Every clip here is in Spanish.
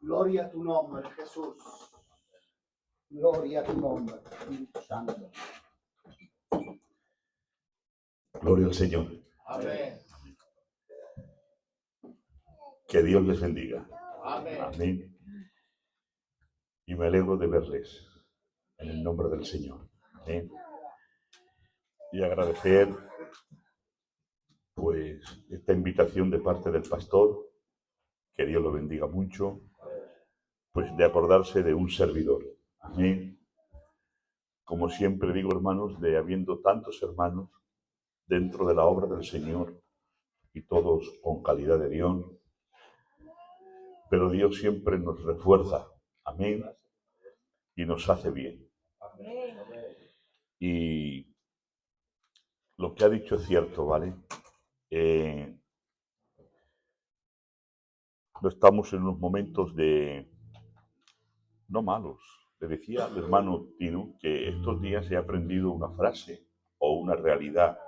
Gloria a tu nombre, Jesús. Gloria a tu nombre, Espíritu Santo. Gloria al Señor. Amén. Que Dios les bendiga. Amén. Amén. Y me alegro de verles en el nombre del Señor. Amén. Y agradecer pues esta invitación de parte del pastor, que Dios lo bendiga mucho, pues de acordarse de un servidor. Amén. Como siempre digo, hermanos, de habiendo tantos hermanos dentro de la obra del Señor y todos con calidad de Dios, pero Dios siempre nos refuerza. Amén. Y nos hace bien. Y lo que ha dicho es cierto, ¿vale? No estamos en unos momentos no malos. Le decía al hermano Tino que estos días he aprendido una frase o una realidad.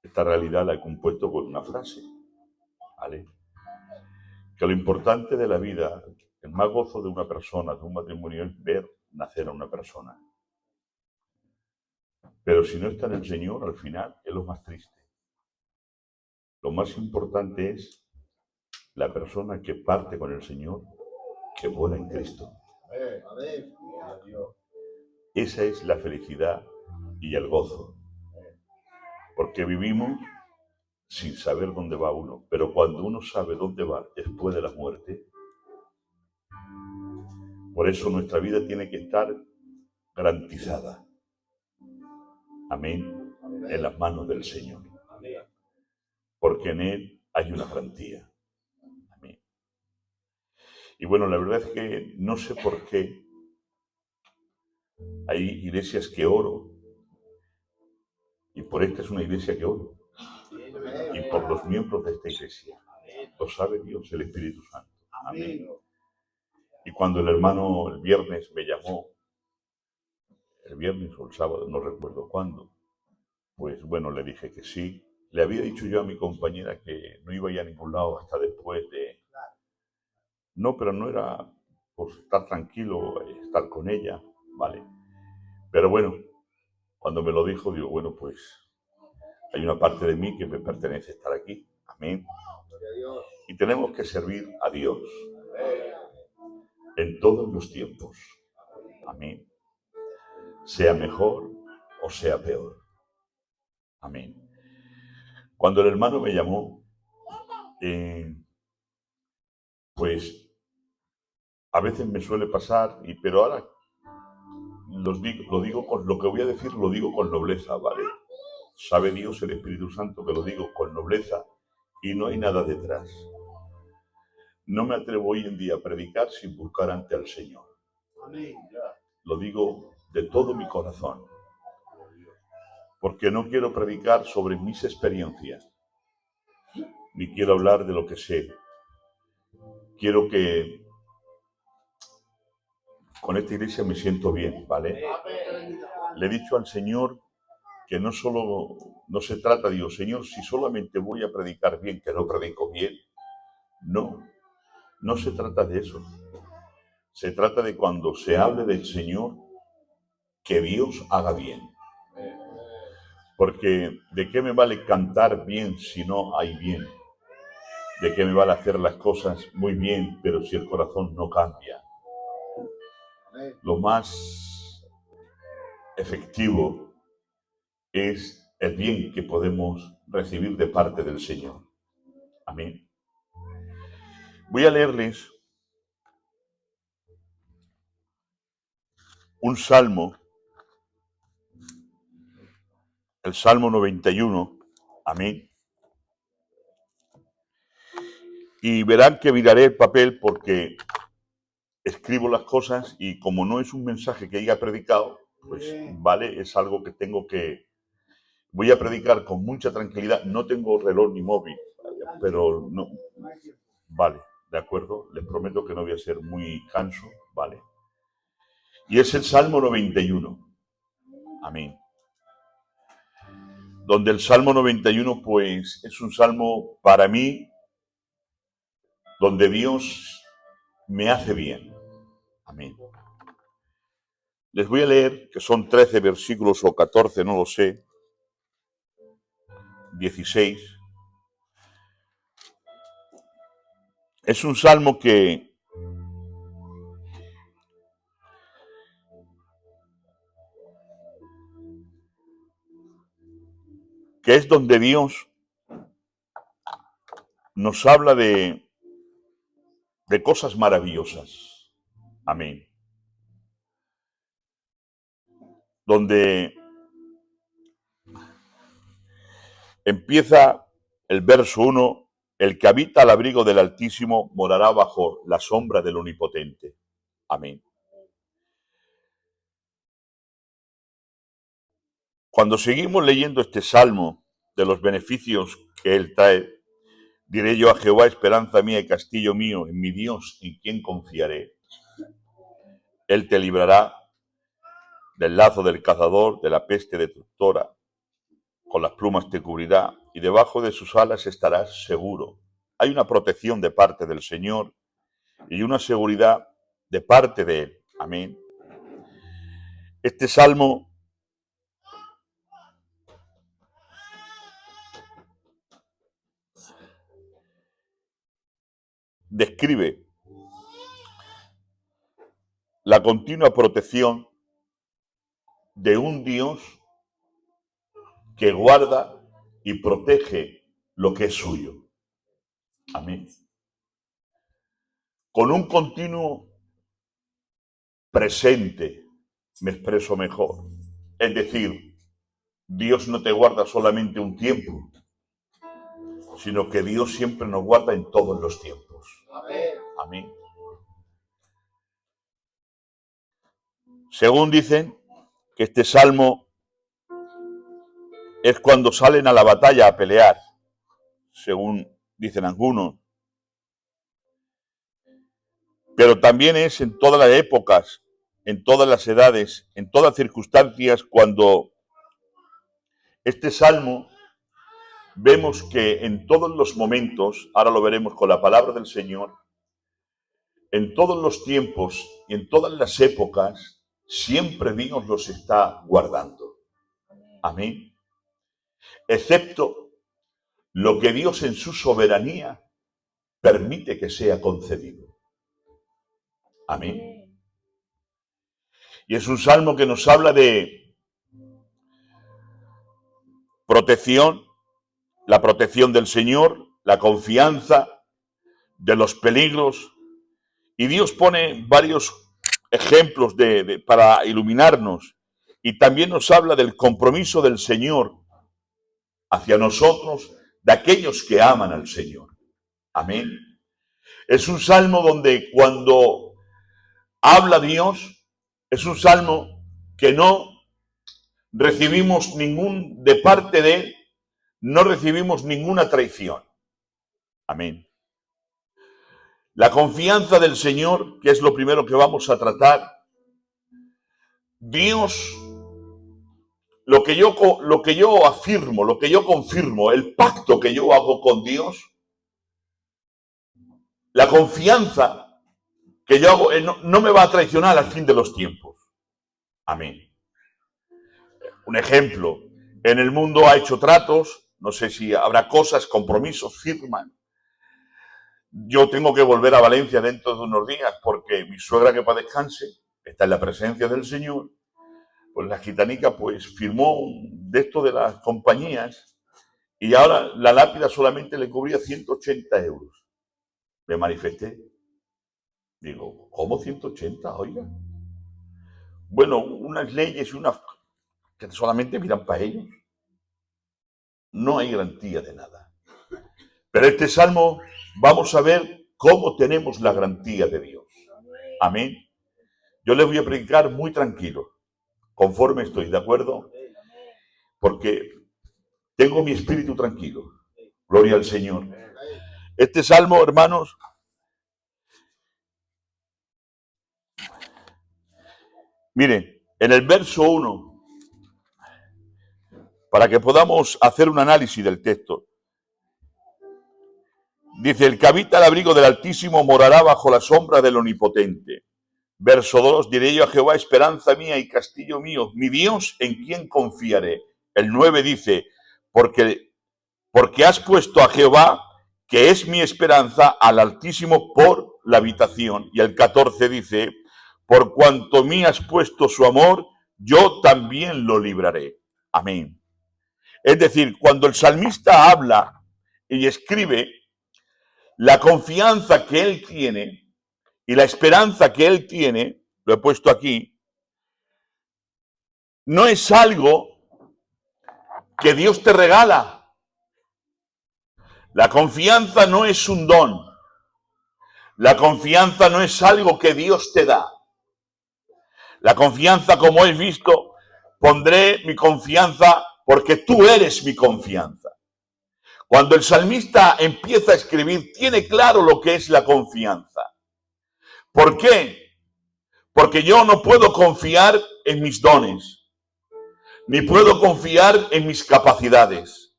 Esta realidad la he compuesto con una frase, ¿vale? Que lo importante de la vida, el más gozo de una persona, de un matrimonio, es ver nacer a una persona. Pero si no está en el Señor, al final es lo más triste. Lo más importante es la persona que parte con el Señor, que vuela en Cristo. Esa es la felicidad y el gozo. Porque vivimos sin saber dónde va uno. Pero cuando uno sabe dónde va después de la muerte, por eso nuestra vida tiene que estar garantizada. Amén. En las manos del Señor. Porque en Él hay una garantía. Amén. Y bueno, la verdad es que no sé por qué hay iglesias que oro. Y por esta es una iglesia que oro. Y por los miembros de esta iglesia. Lo sabe Dios, el Espíritu Santo. Amén. Y cuando el hermano el viernes me llamó, el viernes o el sábado, no recuerdo cuándo, pues bueno, le dije que sí. Le había dicho yo a mi compañera que no iba a ir a ningún lado hasta después de... No, pero no era por estar tranquilo, estar con ella, ¿vale? Pero bueno, cuando me lo dijo, digo, bueno, pues hay una parte de mí que me pertenece estar aquí. Amén. Y tenemos que servir a Dios en todos los tiempos. Amén. Sea mejor o sea peor. Amén. Cuando el hermano me llamó, pues a veces me suele pasar, pero ahora lo digo con lo que voy a decir, lo digo con nobleza, ¿vale? Sabe Dios, el Espíritu Santo, que lo digo con nobleza y no hay nada detrás. No me atrevo hoy en día a predicar sin buscar ante al Señor. Lo digo de todo mi corazón. Porque no quiero predicar sobre mis experiencias, ni quiero hablar de lo que sé. Quiero que con esta iglesia me siento bien, ¿vale? Le he dicho al Señor que no se trata, digo, Señor, si solamente voy a predicar bien, que no predico bien. No se trata de eso. Se trata de cuando se hable del Señor, que Dios haga bien. Porque ¿de qué me vale cantar bien si no hay bien? ¿De qué me vale hacer las cosas muy bien, pero si el corazón no cambia? Lo más efectivo es el bien que podemos recibir de parte del Señor. Amén. Voy a leerles un salmo, el Salmo 91. Amén. Y verán que miraré el papel porque escribo las cosas y como no es un mensaje que haya predicado, pues vale, es algo que voy a predicar con mucha tranquilidad. No tengo reloj ni móvil, pero no, vale, de acuerdo, les prometo que no voy a ser muy canso, vale. Y es el Salmo 91, amén. Donde el Salmo 91, pues, es un salmo para mí, donde Dios me hace bien. Amén. Les voy a leer, que son 13 versículos o 14, no lo sé, 16. Es un salmo que es donde Dios nos habla de cosas maravillosas. Amén. Donde empieza el verso 1, el que habita al abrigo del Altísimo morará bajo la sombra del Omnipotente. Amén. Cuando seguimos leyendo este salmo de los beneficios que él trae, diré yo a Jehová, esperanza mía y castillo mío, en mi Dios, en quien confiaré. Él te librará del lazo del cazador, de la peste destructora. Con las plumas te cubrirá y debajo de sus alas estarás seguro. Hay una protección de parte del Señor y una seguridad de parte de Él. Amén. Este salmo describe la continua protección de un Dios que guarda y protege lo que es suyo. Amén. Con un continuo presente, me expreso mejor. Es decir, Dios no te guarda solamente un tiempo, sino que Dios siempre nos guarda en todos los tiempos. Amén. Amén. Según dicen, que este salmo es cuando salen a la batalla a pelear, según dicen algunos. Pero también es en todas las épocas, en todas las edades, en todas circunstancias, cuando este salmo vemos que en todos los momentos, ahora lo veremos con la palabra del Señor, en todos los tiempos y en todas las épocas, siempre Dios los está guardando. Amén. Excepto lo que Dios en su soberanía permite que sea concedido. Amén. Y es un salmo que nos habla de protección, la protección del Señor, la confianza de los peligros. Y Dios pone varios ejemplos para iluminarnos. Y también nos habla del compromiso del Señor hacia nosotros, de aquellos que aman al Señor. Amén. Es un salmo donde cuando habla Dios, es un salmo que no recibimos de parte de Él, no recibimos ninguna traición. Amén. La confianza del Señor, que es lo primero que vamos a tratar. Dios, lo que yo afirmo, lo que yo confirmo, el pacto que yo hago con Dios, la confianza que yo hago, no me va a traicionar al fin de los tiempos. Amén. Un ejemplo, en el mundo ha hecho tratos, no sé si habrá cosas, compromisos, firman. Yo tengo que volver a Valencia dentro de unos días porque mi suegra, que para descanse, está en la presencia del Señor. Pues la gitanica pues firmó de esto de las compañías y ahora la lápida solamente le cubría 180 euros. Me manifesté. Digo, ¿cómo 180? Oiga. Bueno, unas leyes y unas que solamente miran para ellos. No hay garantía de nada. Pero este salmo vamos a ver cómo tenemos la garantía de Dios. Amén. Yo les voy a predicar muy tranquilo, conforme estoy, ¿de acuerdo? Porque tengo mi espíritu tranquilo. Gloria al Señor. Este salmo, hermanos, miren, en el verso 1, para que podamos hacer un análisis del texto, Dice, el que habita al abrigo del Altísimo morará bajo la sombra del Omnipotente. Verso 2, diré yo a Jehová, esperanza mía y castillo mío, mi Dios, ¿en quién confiaré? El 9 dice, porque has puesto a Jehová, que es mi esperanza, al Altísimo por la habitación. Y el 14 dice, por cuanto mí has puesto su amor, yo también lo libraré. Amén. Es decir, cuando el salmista habla y escribe, la confianza que él tiene y la esperanza que él tiene, lo he puesto aquí, no es algo que Dios te regala. La confianza no es un don. La confianza no es algo que Dios te da. La confianza, como he visto, pondré mi confianza porque tú eres mi confianza. Cuando el salmista empieza a escribir, tiene claro lo que es la confianza. ¿Por qué? Porque yo no puedo confiar en mis dones, ni puedo confiar en mis capacidades,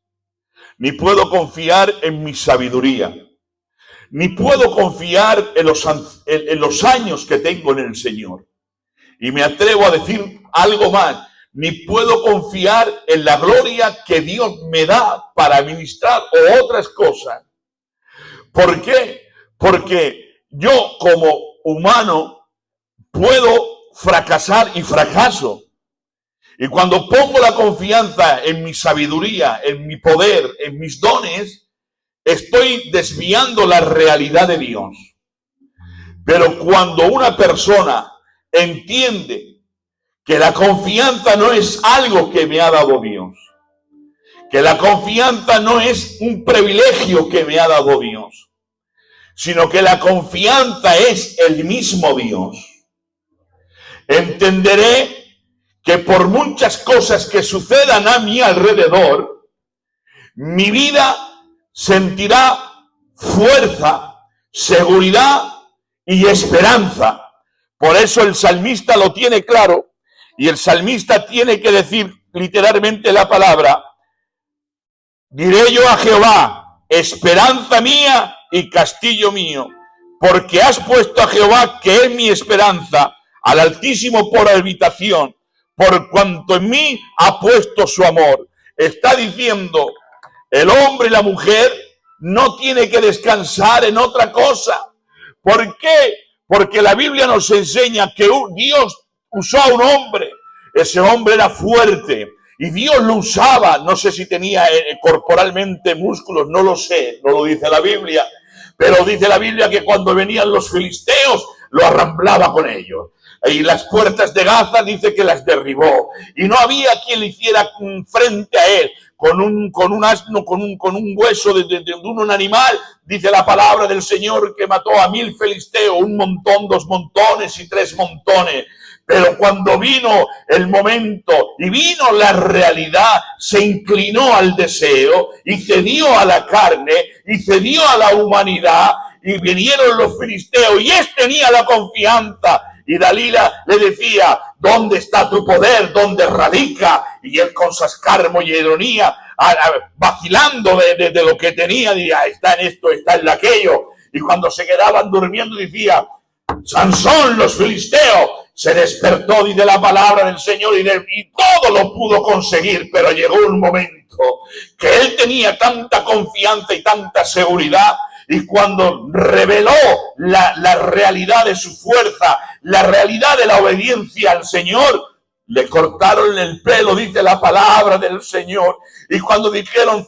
ni puedo confiar en mi sabiduría, ni puedo confiar en los años que tengo en el Señor. Y me atrevo a decir algo más, ni puedo confiar en la gloria que Dios me da para ministrar o otras cosas. ¿Por qué? Porque yo como humano puedo fracasar y fracaso. Y cuando pongo la confianza en mi sabiduría, en mi poder, en mis dones, estoy desviando la realidad de Dios. Pero cuando una persona entiende que la confianza no es algo que me ha dado Dios, que la confianza no es un privilegio que me ha dado Dios, sino que la confianza es el mismo Dios, entenderé que por muchas cosas que sucedan a mi alrededor, mi vida sentirá fuerza, seguridad y esperanza. Por eso el salmista lo tiene claro. Y el salmista tiene que decir literalmente la palabra, diré yo a Jehová, esperanza mía y castillo mío, porque has puesto a Jehová, que es mi esperanza, al Altísimo por habitación, por cuanto en mí ha puesto su amor. Está diciendo, el hombre y la mujer no tiene que descansar en otra cosa. ¿Por qué? Porque la Biblia nos enseña que Dios usó a un hombre, ese hombre era fuerte y Dios lo usaba, no sé si tenía corporalmente músculos, no lo sé, no lo dice la Biblia, pero dice la Biblia que cuando venían los filisteos lo arramblaba con ellos. Y las puertas de Gaza dice que las derribó y no había quien le hiciera frente a él. Con un asno, con un hueso de un animal, dice la palabra del Señor que mató a 1000 filisteos, un montón, 2 montones y 3 montones. Pero cuando vino el momento y vino la realidad, se inclinó al deseo y cedió a la carne y cedió a la humanidad y vinieron los filisteos y tenía la confianza. Y Dalila le decía, ¿dónde está tu poder? ¿Dónde radica? Y él con sarcasmo y ironía, vacilando de lo que tenía, diría, está en esto, está en aquello. Y cuando se quedaban durmiendo decía, Sansón, los filisteos, se despertó, dice la palabra del Señor, y todo lo pudo conseguir, pero llegó un momento que él tenía tanta confianza y tanta seguridad, y cuando reveló la realidad de su fuerza, la realidad de la obediencia al Señor, le cortaron el pelo, dice la palabra del Señor. Y cuando dijeron,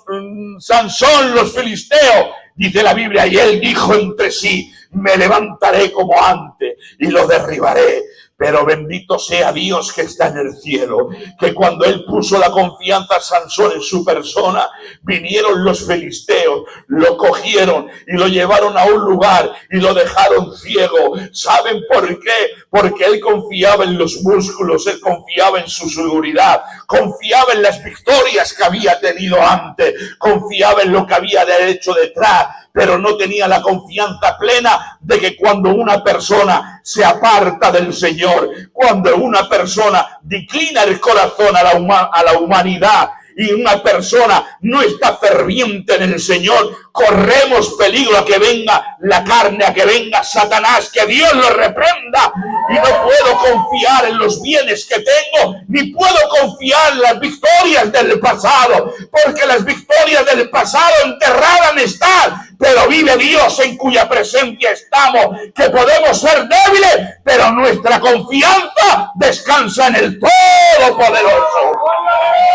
Sansón, los filisteos, dice la Biblia, y él dijo entre sí, me levantaré como antes y lo derribaré. Pero bendito sea Dios que está en el cielo, que cuando él puso la confianza a Sansón en su persona, vinieron los filisteos, lo cogieron y lo llevaron a un lugar y lo dejaron ciego. ¿Saben por qué? Porque él confiaba en los músculos, él confiaba en su seguridad, confiaba en las victorias que había tenido antes, confiaba en lo que había hecho detrás, pero no tenía la confianza plena de que cuando una persona se aparta del Señor, cuando una persona declina el corazón a la humanidad y una persona no está ferviente en el Señor, corremos peligro a que venga la carne, a que venga Satanás, que Dios lo reprenda. Y no puedo confiar en los bienes que tengo, ni puedo confiar en las victorias del pasado, porque las victorias del pasado enterradas están, pero vive Dios en cuya presencia estamos, que podemos ser débiles, pero nuestra confianza descansa en el Todopoderoso.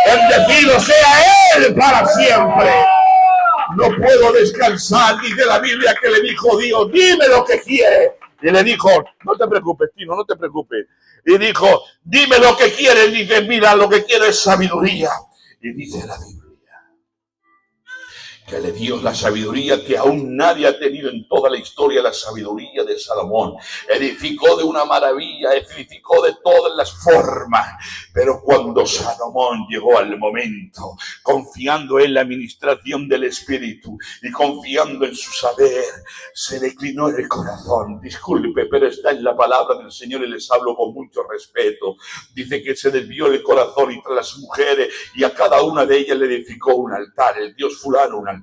Bendecido sea Él para siempre. No puedo descansar, dice la Biblia, que le dijo Dios, dime lo que quieres. Y le dijo, no te preocupes, Tino, no te preocupes. Y dijo, dime lo que quieres. Dice, mira, lo que quiero es sabiduría. Y dice la Biblia que le dio la sabiduría que aún nadie ha tenido en toda la historia, la sabiduría de Salomón. Edificó de una maravilla, edificó de todas las formas. Pero cuando Salomón llegó al momento, confiando en la administración del Espíritu y confiando en su saber, se declinó el corazón. Disculpe, pero está en la palabra del Señor y les hablo con mucho respeto. Dice que se desvió el corazón entre las mujeres y a cada una de ellas le edificó un altar. El dios fulano un altar,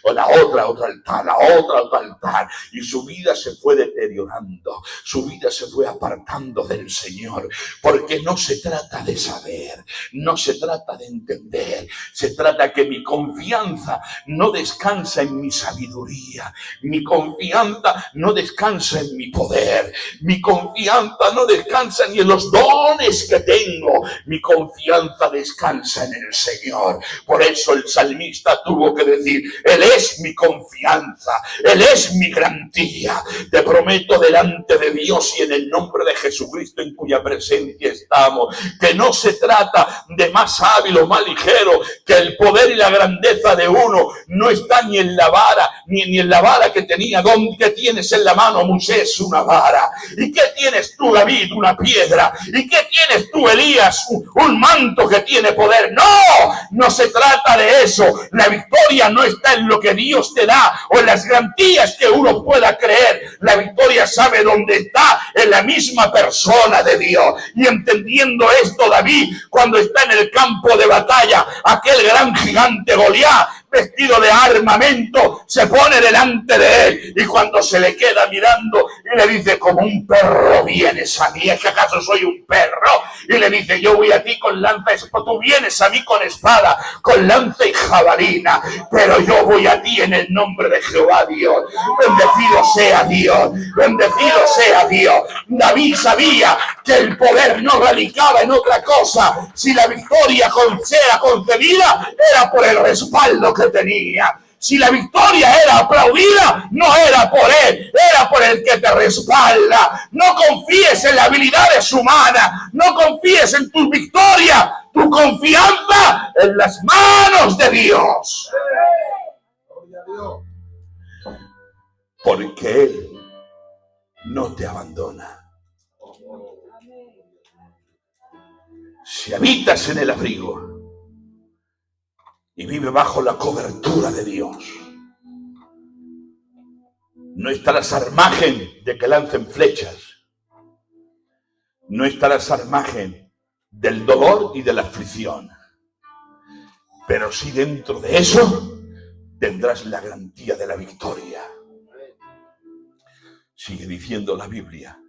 o la otra otro altar, la otra otro altar, y su vida se fue deteriorando, su vida se fue apartando del Señor, porque no se trata de saber, no se trata de entender, se trata que mi confianza no descansa en mi sabiduría, mi confianza no descansa en mi poder, mi confianza no descansa ni en los dones que tengo, mi confianza descansa en el Señor. Por eso el salmista tuvo que decir, Él es mi confianza, Él es mi garantía. Te prometo delante de Dios y en el nombre de Jesucristo en cuya presencia estamos, que no se trata de más hábil o más ligero, que el poder y la grandeza de uno no está ni en la vara, ni en la vara que tenía. ¿Dónde tienes en la mano, Moisés? Una vara. ¿Y qué tienes tú, David? Una piedra. ¿Y qué tienes tú, Elías? Un manto que tiene poder. No se trata de eso. La victoria no está en lo que Dios te da o en las garantías que uno pueda creer. La victoria sabe dónde está, en la misma persona de Dios. Y entendiendo esto, David, cuando está en el campo de batalla, aquel gran gigante Goliat, vestido de armamento, se pone delante de él, y cuando se le queda mirando y le dice, como un perro vienes a mí, ¿es que acaso soy un perro? Y le dice, yo voy a ti con lanza, tú vienes a mí con espada, con lanza y jabalina, pero yo voy a ti en el nombre de Jehová Dios. Bendecido sea Dios, bendecido sea Dios. David sabía que el poder no radicaba en otra cosa. Si la victoria sea concedida, era por el respaldo que tenía. Si la victoria era aplaudida, no era por él, era por el que te respalda. No confíes en las habilidades humanas, no confíes en tu victoria, tu confianza en las manos de Dios. Porque Él no te abandona. Si habitas en el abrigo y vive bajo la cobertura de Dios, no estarás al margen de que lancen flechas, no estarás al margen del dolor y de la aflicción, pero sí dentro de eso tendrás la garantía de la victoria. Sigue diciendo la Biblia,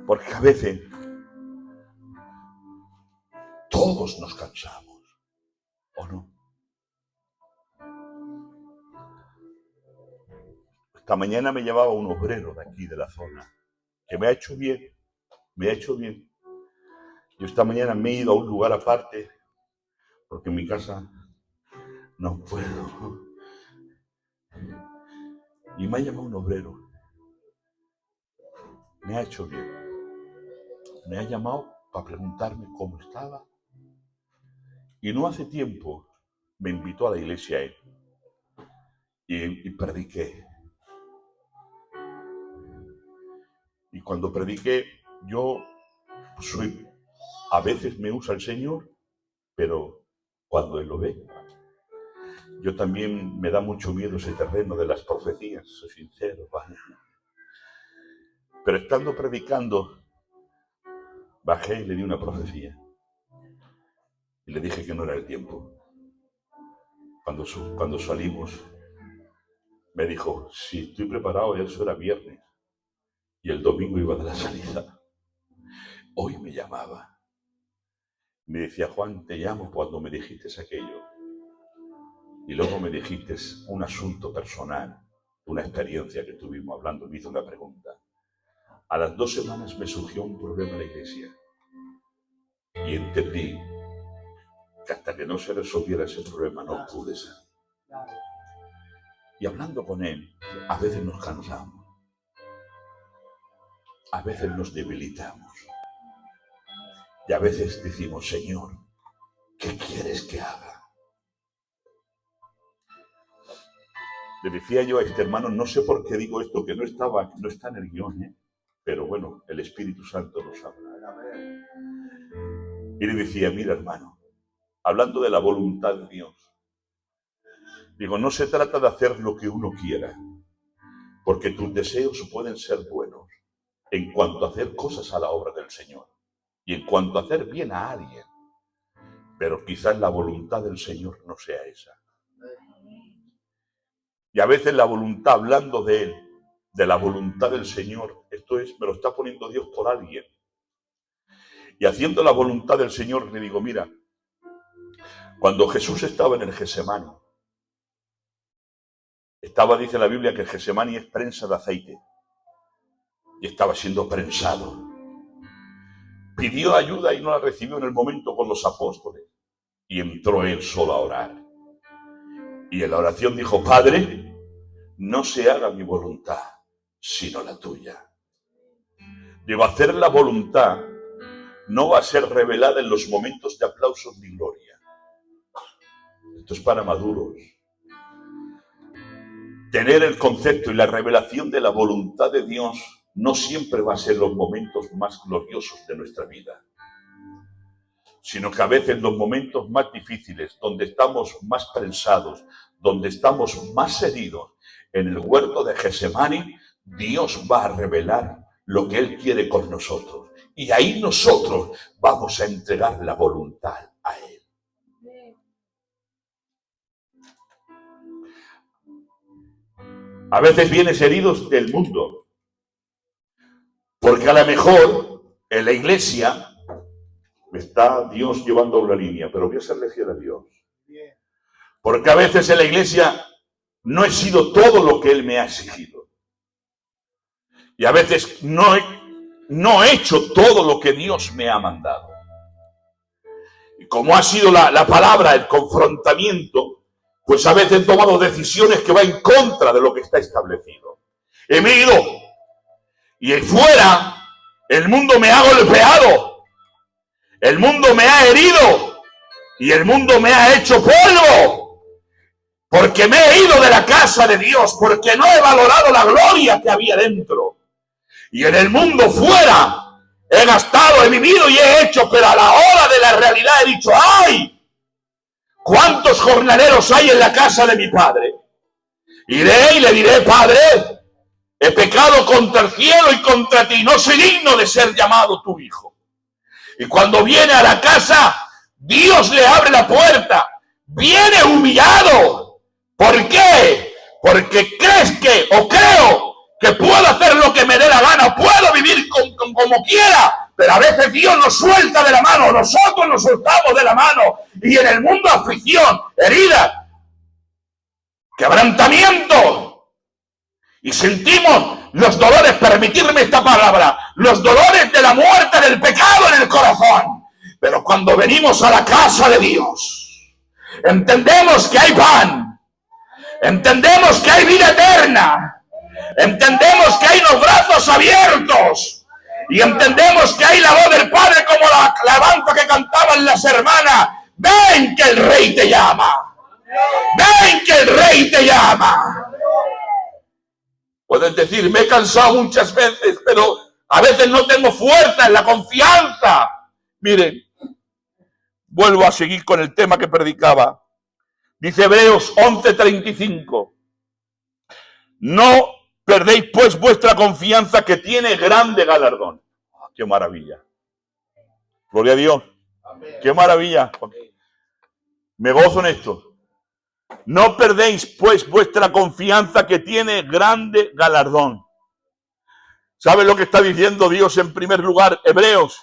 porque a veces todos nos cansamos, ¿o no? Esta mañana me llamaba un obrero de aquí, de la zona, que me ha hecho bien, Yo esta mañana me he ido a un lugar aparte, porque en mi casa no puedo. Y me ha llamado un obrero. Me ha hecho bien. Me ha llamado para preguntarme cómo estaba. Y no hace tiempo me invitó a la iglesia él. Y prediqué. Y cuando prediqué, yo a veces me usa el Señor, pero cuando Él lo ve. Yo también me da mucho miedo ese terreno de las profecías, soy sincero, ¿vale? Pero estando predicando, bajé y le di una profecía. Y le dije que no era el tiempo. Cuando salimos, me dijo, si estoy preparado, eso era viernes. Y el domingo iba de la salida. Hoy me llamaba. Me decía, Juan, te llamo cuando me dijiste aquello. Y luego me dijiste un asunto personal, una experiencia que tuvimos hablando. Me hizo una pregunta. A las 2 semanas me surgió un problema en la iglesia. Y entendí que hasta que no se resolviera ese problema no pude ser. Y hablando con él, a veces nos cansamos. A veces nos debilitamos. Y a veces decimos, Señor, ¿qué quieres que haga? Le decía yo a este hermano, no sé por qué digo esto, que no está en el guión, pero bueno, el Espíritu Santo nos habla. Y le decía, mira hermano, hablando de la voluntad de Dios, digo, no se trata de hacer lo que uno quiera, porque tus deseos pueden ser buenos en cuanto a hacer cosas a la obra del Señor y en cuanto a hacer bien a alguien, pero quizás la voluntad del Señor no sea esa. Y a veces la voluntad, hablando de Él, de la voluntad del Señor, esto es, me lo está poniendo Dios por alguien. Y haciendo la voluntad del Señor, le digo, mira, cuando Jesús estaba en el Getsemaní, dice la Biblia que el Getsemaní es prensa de aceite, y estaba siendo prensado. Pidió ayuda y no la recibió en el momento con los apóstoles, y entró él solo a orar. Y en la oración dijo, Padre, no se haga mi voluntad, sino la tuya. Digo, hacer la voluntad no va a ser revelada en los momentos de aplausos ni gloria. Esto es para maduros. Tener el concepto y la revelación de la voluntad de Dios no siempre va a ser los momentos más gloriosos de nuestra vida, sino que a veces los momentos más difíciles, donde estamos más prensados, donde estamos más heridos, en el huerto de Getsemaní, Dios va a revelar lo que Él quiere con nosotros. Y ahí nosotros vamos a entregar la voluntad a Él. A veces vienes heridos del mundo, porque a lo mejor en la iglesia me está Dios llevando una línea, pero voy a serle fiel a Dios. Porque a veces en la iglesia no he sido todo lo que Él me ha exigido. Y a veces no he hecho todo lo que Dios me ha mandado. Y como ha sido la palabra, el confrontamiento, pues a veces he tomado decisiones que van en contra de lo que está establecido. He ido y fuera el mundo me ha golpeado, el mundo me ha herido y el mundo me ha hecho polvo. Porque me he ido de la casa de Dios, porque no he valorado la gloria que había dentro. Y en el mundo fuera he gastado, he vivido y he hecho, pero a la hora de la realidad he dicho, ¡ay! ¿Cuántos jornaleros hay en la casa de mi padre? Iré y le diré, Padre, he pecado contra el cielo y contra ti, no soy digno de ser llamado tu hijo. Y cuando viene a la casa, Dios le abre la puerta, viene humillado. ¿Por qué? Porque creo que puedo hacer lo que me dé la gana, puedo vivir como quiera, pero a veces Dios nos suelta de la mano, nosotros nos soltamos de la mano, y en el mundo aflicción, herida, quebrantamiento, y sentimos los dolores, permitirme esta palabra, los dolores de la muerte, del pecado en el corazón. Pero cuando venimos a la casa de Dios, entendemos que hay pan, entendemos que hay vida eterna, entendemos que hay los brazos abiertos y entendemos que hay la voz del Padre como la alabanza que cantaban las hermanas. Ven que el Rey te llama, ven que el Rey te llama. Pueden decir, me he cansado muchas veces, pero a veces no tengo fuerza en la confianza. Miren, vuelvo a seguir con el tema que predicaba. Dice Hebreos 11:35. No perdéis pues vuestra confianza, que tiene grande galardón. ¡Qué maravilla! Gloria a Dios. Amén. ¡Qué maravilla! Me gozo en esto. No perdéis, pues, vuestra confianza, que tiene grande galardón. ¿Sabes lo que está diciendo Dios en primer lugar? Hebreos,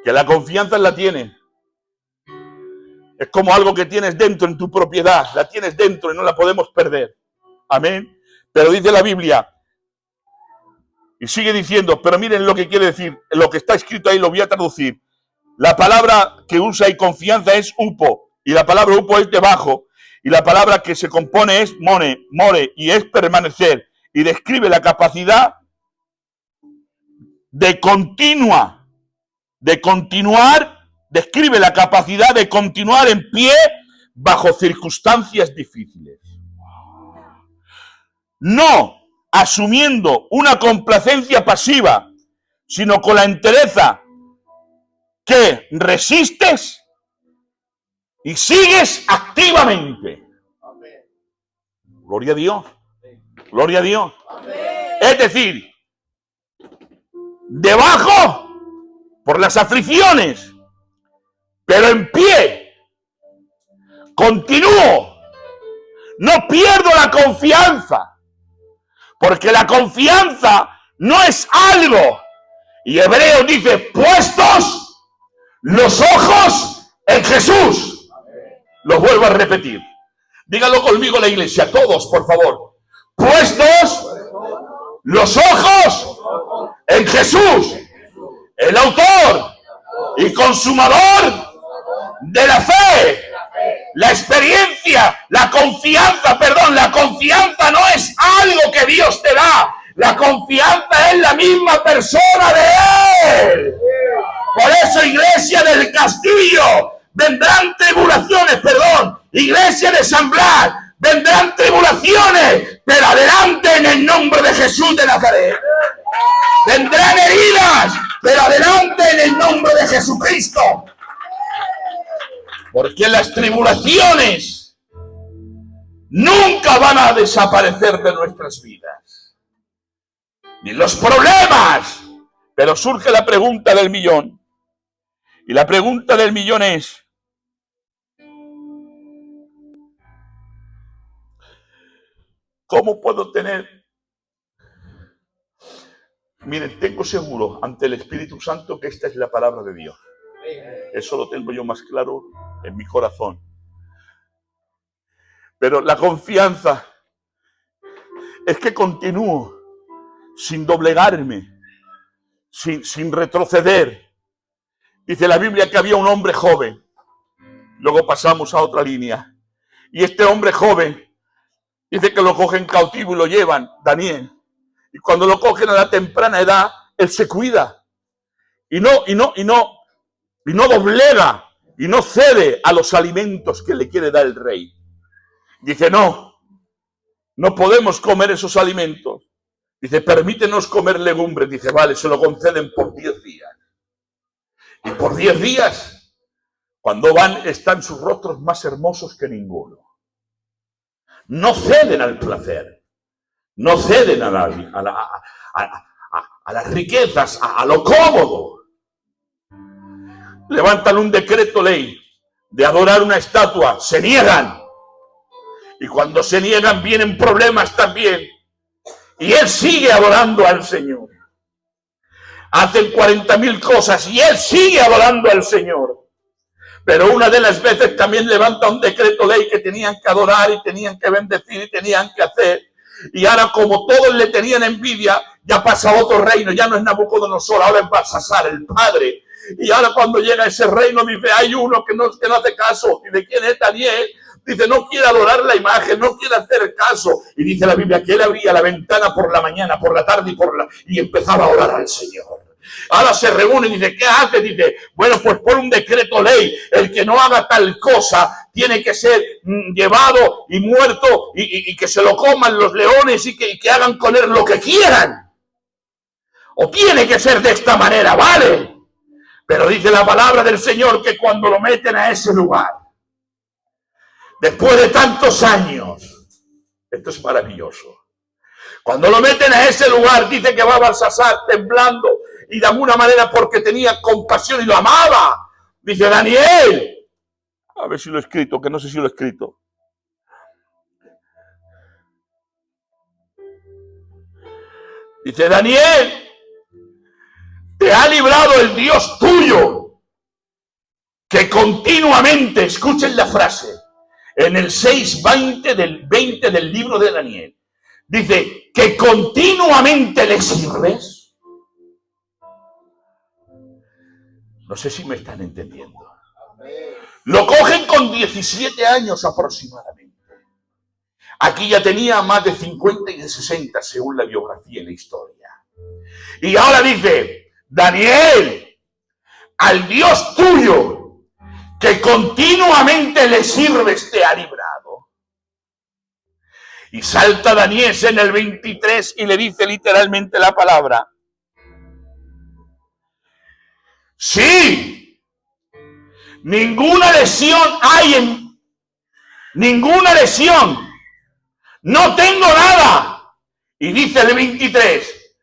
que la confianza la tiene. Es como algo que tienes dentro en tu propiedad. La tienes dentro y no la podemos perder. Amén. Pero dice la Biblia, y sigue diciendo, pero miren lo que quiere decir, lo que está escrito ahí lo voy a traducir. La palabra que usa y confianza es upo, y la palabra upo es debajo, y la palabra que se compone es more, y es permanecer, y describe la capacidad de continuar, describe la capacidad de continuar en pie bajo circunstancias difíciles. No asumiendo una complacencia pasiva, sino con la entereza que resistes y sigues activamente. Amén. Gloria a Dios. Gloria a Dios. Amén. Es decir, debajo por las aflicciones, pero en pie. Continúo. No pierdo la confianza. Porque la confianza no es algo. Y Hebreos dice, puestos los ojos en Jesús. Lo vuelvo a repetir. Díganlo conmigo la iglesia, todos, por favor. Puestos los ojos en Jesús, el autor y consumador de la fe. La experiencia, la confianza no es algo que Dios te da. La confianza es la misma persona de Él. Por eso, iglesia del Castillo, vendrán tribulaciones, iglesia de San Blas, vendrán tribulaciones, pero adelante en el nombre de Jesús de Nazaret. Vendrán heridas, pero adelante en el nombre de Jesucristo. Porque las tribulaciones nunca van a desaparecer de nuestras vidas. Ni los problemas. Pero surge la pregunta del millón. Y la pregunta del millón es, ¿cómo puedo tener? Miren, tengo seguro ante el Espíritu Santo que esta es la palabra de Dios. Eso lo tengo yo más claro en mi corazón. Pero la confianza es que continúo sin doblegarme, sin retroceder. Dice la Biblia que había un hombre joven. Luego pasamos a otra línea. Y este hombre joven, dice que lo cogen cautivo y lo llevan, Daniel. Y cuando lo cogen a la temprana edad, él se cuida. Y no doblega y no cede a los alimentos que le quiere dar el rey. Dice, no podemos comer esos alimentos. Dice, permítenos comer legumbres. Dice, vale, se lo conceden por 10 días. Y por 10 días, cuando van, están sus rostros más hermosos que ninguno. No ceden al placer. No ceden a las riquezas, a lo cómodo. Levantan un decreto ley de adorar una estatua, se niegan. Y cuando se niegan vienen problemas también. Y él sigue adorando al Señor. Hacen 40.000 cosas y él sigue adorando al Señor. Pero una de las veces también levanta un decreto ley que tenían que adorar y tenían que bendecir y tenían que hacer. Y ahora, como todos le tenían envidia, ya pasa a otro reino. Ya no es Nabucodonosor, ahora es Balsasar, el padre. Y ahora cuando llega a ese reino, dice, hay uno que no hace caso. ¿Y de quién es Daniel? Dice, no quiere adorar la imagen, no quiere hacer caso. Y dice la Biblia que él abría la ventana por la mañana, por la tarde y empezaba a orar al Señor. Ahora se reúne y dice, ¿qué hace? Dice, bueno, pues por un decreto ley, el que no haga tal cosa tiene que ser llevado y muerto y que se lo coman los leones y que hagan con él lo que quieran. O tiene que ser de esta manera, ¿vale? Pero dice la palabra del Señor que cuando lo meten a ese lugar, después de tantos años, esto es maravilloso. Cuando lo meten a ese lugar, dice que va a Balsasar temblando y de alguna manera porque tenía compasión y lo amaba. Dice Daniel, a ver si lo he escrito, que no sé si lo he escrito. Dice: Daniel, te ha librado el Dios tuyo, que continuamente, escuchen la frase, en el 6:20 del libro de Daniel, dice que continuamente le sirves. No sé si me están entendiendo. Lo cogen con 17 años aproximadamente. Aquí ya tenía más de 50 y de 60, según la biografía y la historia. Y ahora dice: Daniel, al Dios tuyo, que continuamente le sirves, te ha librado. Y salta Daniel en el 23 y le dice literalmente la palabra: sí, ninguna lesión hay ninguna lesión, no tengo nada. Y dice el 23,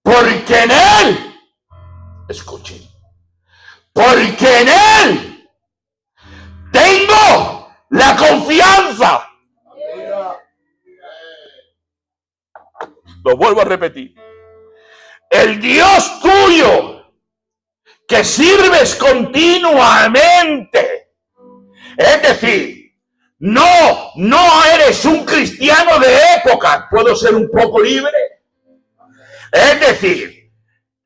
porque en él, escuchen, porque en él tengo la confianza. Lo vuelvo a repetir: el Dios tuyo, que sirves continuamente, es decir, no eres un cristiano de época, puedo ser un poco libre. Es decir,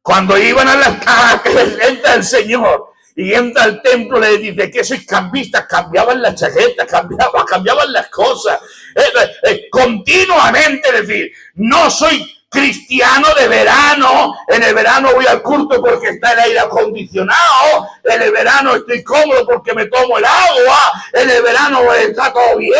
cuando iban a las casas, entra el Señor y entra al templo, le dice que sois cambistas, cambiaban las chaquetas, cambiaban las cosas, continuamente. Es decir, no soy cristiano de verano. En el verano voy al culto porque está el aire acondicionado, en el verano estoy cómodo porque me tomo el agua, en el verano está todo bien,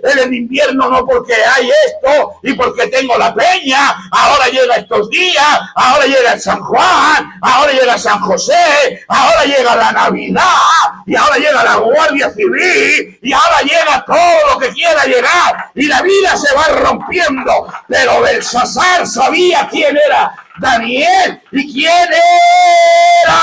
en el invierno no, porque hay esto y porque tengo la peña. Ahora llega estos días, ahora llega el San Juan, ahora llega San José, ahora llega la Navidad, y ahora llega la Guardia Civil, y ahora llega todo lo que quiera llegar, y la vida se va rompiendo. Pero Belsasar sabía quién era Daniel y quién era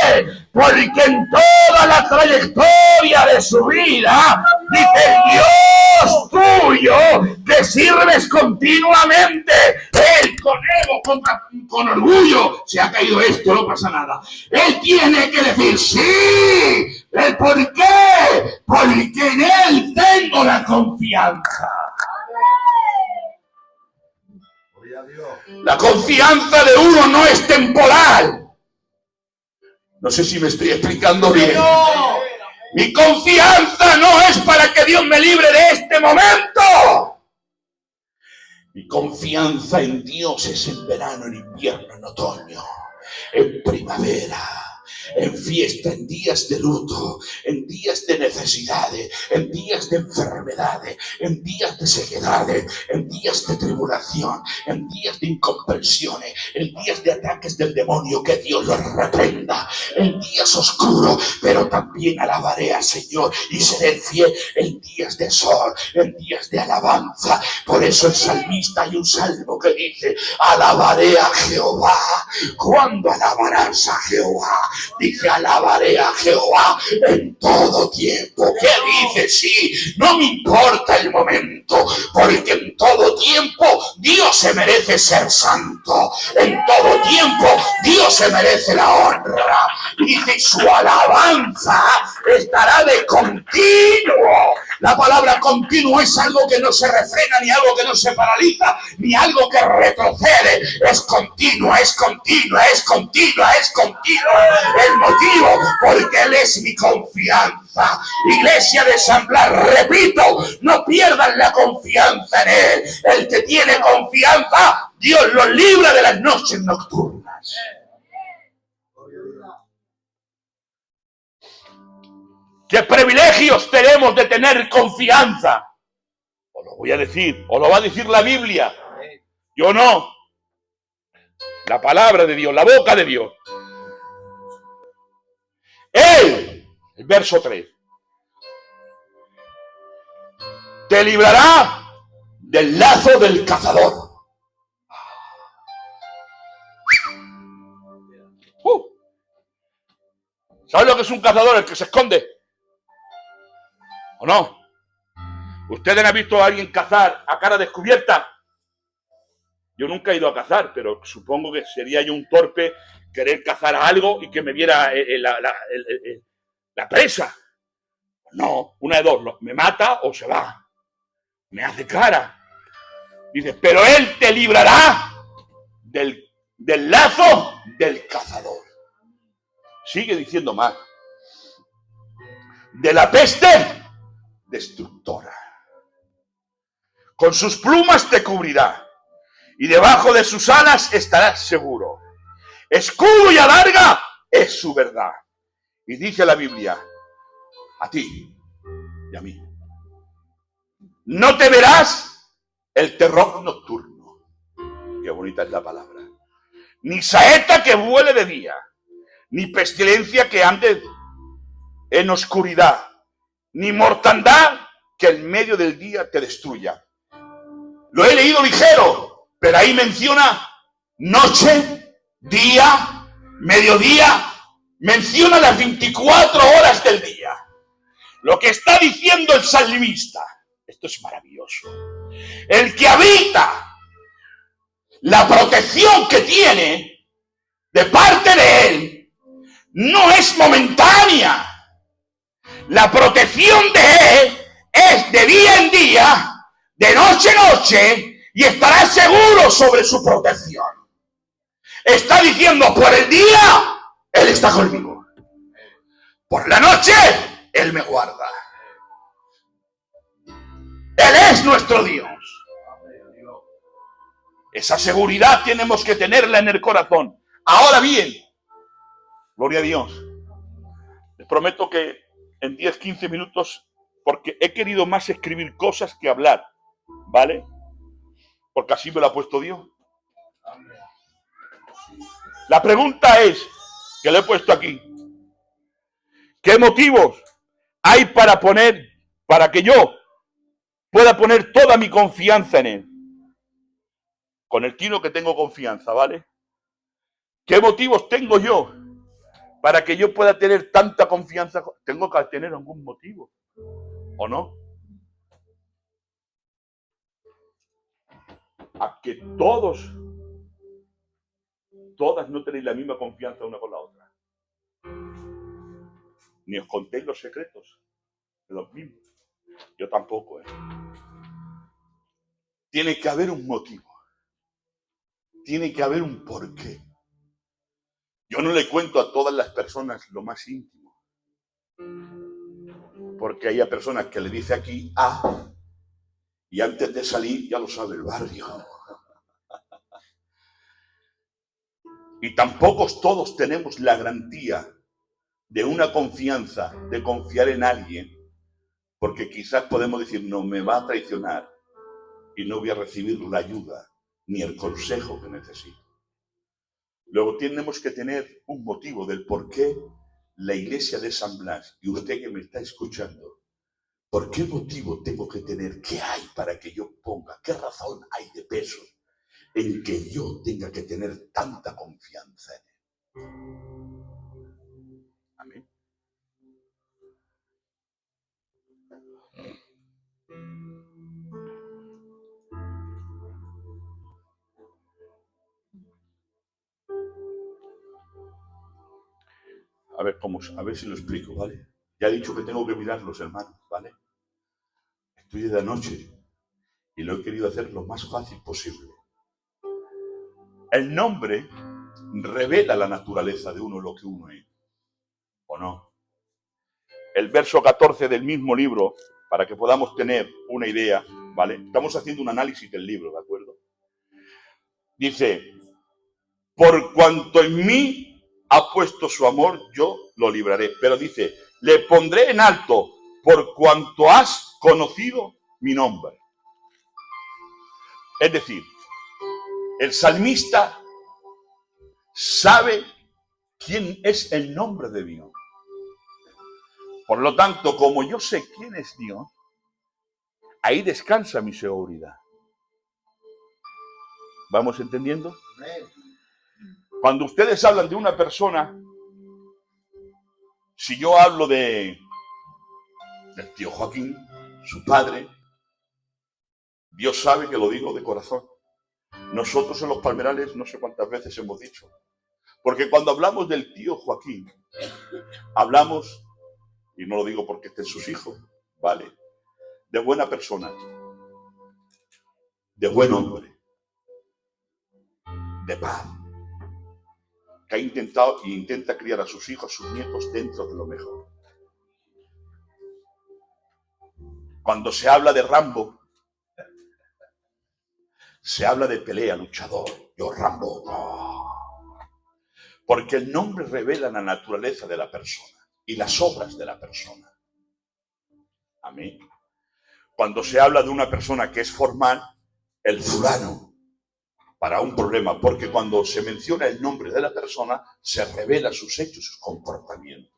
él, porque en toda la trayectoria de su vida dice: el Dios tuyo, que sirves continuamente. Él con orgullo, se ha caído esto, no pasa nada. Él tiene que decir: sí. ¿El por qué? Porque en él tengo la confianza. La confianza de uno no es temporal. No sé si me estoy explicando bien. Mi confianza no es para que Dios me libre de este momento. Mi confianza en Dios es en verano, en invierno, en otoño, en primavera, en fiesta, en días de luto, en días de necesidades, en días de enfermedades, en días de sequedades, en días de tribulación, en días de incomprensiones, en días de ataques del demonio, que Dios los reprenda, en días oscuros, pero también alabaré al Señor y seré fiel en días de sol, en días de alabanza. Por eso el salmista, hay un salmo que dice: alabaré a Jehová. ¿Cuándo alabarás a Jehová? Dice: alabaré a Jehová en todo tiempo. ¿Qué dice? Sí, no me importa el momento, porque en todo tiempo Dios se merece ser santo. En todo tiempo Dios se merece la honra. Dice: su alabanza estará de continuo. La palabra continuo es algo que no se refrena, ni algo que no se paraliza, ni algo que retrocede. Es continua, es continua, es continua, es continua. El motivo, porque Él es mi confianza. Iglesia de San Blas, repito, no pierdan la confianza en Él. El que tiene confianza, Dios lo libra de las noches nocturnas. ¿Qué privilegios tenemos de tener confianza? Os lo voy a decir, os lo va a decir la Biblia. Yo no. La palabra de Dios, la boca de Dios. Él, el verso 3, te librará del lazo del cazador. ¿Sabes lo que es un cazador? El que se esconde. ¿O no? ¿Ustedes han visto a alguien cazar a cara descubierta? Yo nunca he ido a cazar, pero supongo que sería yo un torpe querer cazar algo y que me viera la presa. No, una de dos, me mata o se va. Me hace cara. Dice, pero él te librará del lazo del cazador. Sigue diciendo más. De la peste destructora. Con sus plumas te cubrirá y debajo de sus alas estarás seguro. Escudo y adarga es su verdad. Y dice la Biblia, a ti y a mí, no temerás el terror nocturno. Qué bonita es la palabra. Ni saeta que vuele de día, ni pestilencia que ande en oscuridad, ni mortandad que en medio del día te destruya. Lo he leído ligero, pero ahí menciona noche, día, mediodía, menciona las 24 horas del día. Lo que está diciendo el salmista, esto es maravilloso. El que habita la protección que tiene de parte de él no es momentánea. La protección de él es de día en día, de noche en noche, y estará seguro sobre su protección. Está diciendo, por el día, él está conmigo. Por la noche, él me guarda. Él es nuestro Dios. Esa seguridad tenemos que tenerla en el corazón. Ahora bien, gloria a Dios. Les prometo que en 10, 15 minutos, porque he querido más escribir cosas que hablar, ¿vale? Porque así me lo ha puesto Dios. La pregunta es, que le he puesto aquí, ¿qué motivos hay para que yo pueda poner toda mi confianza en él? Con el tino que tengo confianza, ¿vale? ¿Qué motivos tengo yo para que yo pueda tener tanta confianza? Tengo que tener algún motivo, ¿o no? A que todas no tenéis la misma confianza una con la otra. Ni os contéis los secretos de los mismos. Yo tampoco, ¿eh? Tiene que haber un motivo. Tiene que haber un porqué. Yo no le cuento a todas las personas lo más íntimo. Porque hay personas que le dice aquí A y antes de salir ya lo sabe el barrio. Y tampoco todos tenemos la garantía de una confianza, de confiar en alguien, porque quizás podemos decir, no, me va a traicionar y no voy a recibir la ayuda ni el consejo que necesito. Luego tenemos que tener un motivo del por qué la iglesia de San Blas, y usted que me está escuchando, ¿por qué motivo tengo que tener? ¿Qué hay para que yo ponga? ¿Qué razón hay de peso en que yo tenga que tener tanta confianza en él? Amén. A ver si lo explico, ¿vale? Ya he dicho que tengo que mirar los hermanos, ¿vale? Estoy de noche y lo he querido hacer lo más fácil posible. El nombre revela la naturaleza de uno, lo que uno es, ¿o no? El verso 14 del mismo libro, para que podamos tener una idea, ¿vale? Estamos haciendo un análisis del libro, ¿de acuerdo? Dice, por cuanto en mí ha puesto su amor, yo lo libraré. Pero dice, le pondré en alto por cuanto has conocido mi nombre. Es decir, el salmista sabe quién es el nombre de Dios. Por lo tanto, como yo sé quién es Dios, ahí descansa mi seguridad. ¿Vamos entendiendo? Cuando ustedes hablan de una persona, si yo hablo del tío Joaquín, su padre, Dios sabe que lo digo de corazón. Nosotros en Los Palmerales no sé cuántas veces hemos dicho, porque cuando hablamos del tío Joaquín, hablamos, y no lo digo porque estén sus hijos, ¿vale?, de buena persona, de buen hombre, de paz, que ha intentado e intenta criar a sus hijos, a sus nietos dentro de lo mejor. Cuando se habla de Rambo, se habla de pelea, luchador. Yo Rambo, no. Porque el nombre revela la naturaleza de la persona y las obras de la persona. Amén. Cuando se habla de una persona que es formal, el fulano, para un problema, porque cuando se menciona el nombre de la persona, se revela sus hechos, sus comportamientos.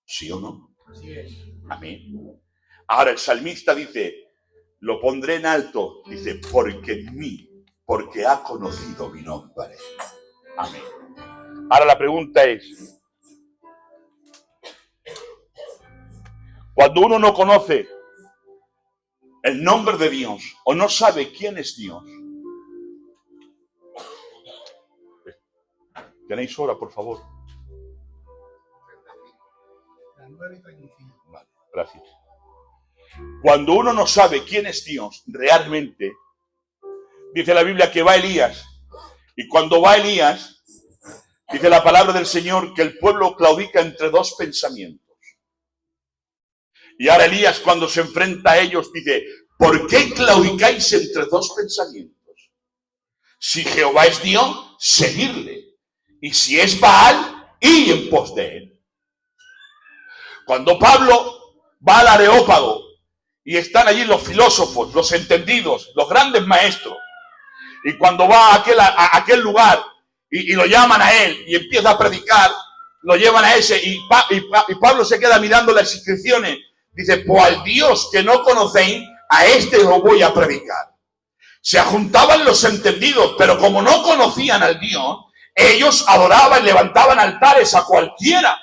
¿Sí o no? Así es. Amén. Ahora el salmista dice, lo pondré en alto, dice, porque ha conocido mi nombre. Amén. Ahora la pregunta es, cuando uno no conoce el nombre de Dios o no sabe quién es Dios, ¿tenéis hora, por favor? Las 9:35. Vale, gracias. Cuando uno no sabe quién es Dios realmente, dice la Biblia que va Elías, y cuando va Elías, dice la palabra del Señor que el pueblo claudica entre dos pensamientos. Y ahora Elías, cuando se enfrenta a ellos, dice, ¿por qué claudicáis entre dos pensamientos? Si Jehová es Dios, seguidle. Y si es Baal, id en pos de él. Cuando Pablo va al Areópago y están allí los filósofos, los entendidos, los grandes maestros, y cuando va a aquel lugar y lo llaman a él y empieza a predicar, lo llevan a ese y Pablo se queda mirando las inscripciones, dice, pues al Dios que no conocéis, a este lo voy a predicar. Se juntaban los entendidos, pero como no conocían al Dios, ellos adoraban, levantaban altares a cualquiera.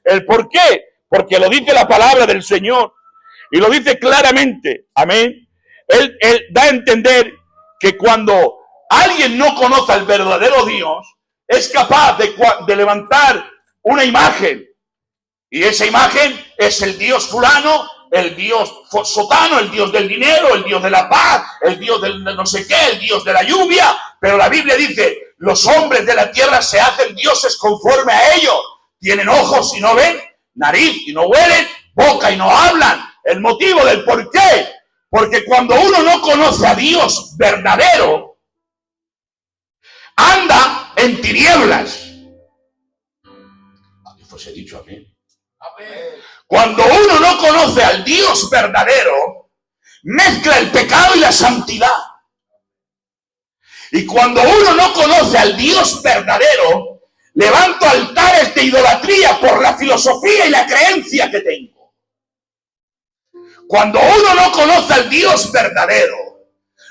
¿El por qué? Porque lo dice la palabra del Señor y lo dice claramente. Amén. Él da a entender que cuando alguien no conoce al verdadero Dios, es capaz de levantar una imagen. Y esa imagen es el Dios fulano, el Dios sotano, el Dios del dinero, el Dios de la paz, el Dios del no sé qué, el Dios de la lluvia. Pero la Biblia dice, los hombres de la tierra se hacen dioses conforme a ellos. Tienen ojos y no ven, nariz y no huelen, boca y no hablan. El motivo del por qué. Porque cuando uno no conoce a Dios verdadero, anda en tinieblas. Aquí fuese dicho amén. Cuando uno no conoce al Dios verdadero, mezcla el pecado y la santidad. Y cuando uno no conoce al Dios verdadero, levanto altares de idolatría por la filosofía y la creencia que tengo. Cuando uno no conoce al Dios verdadero,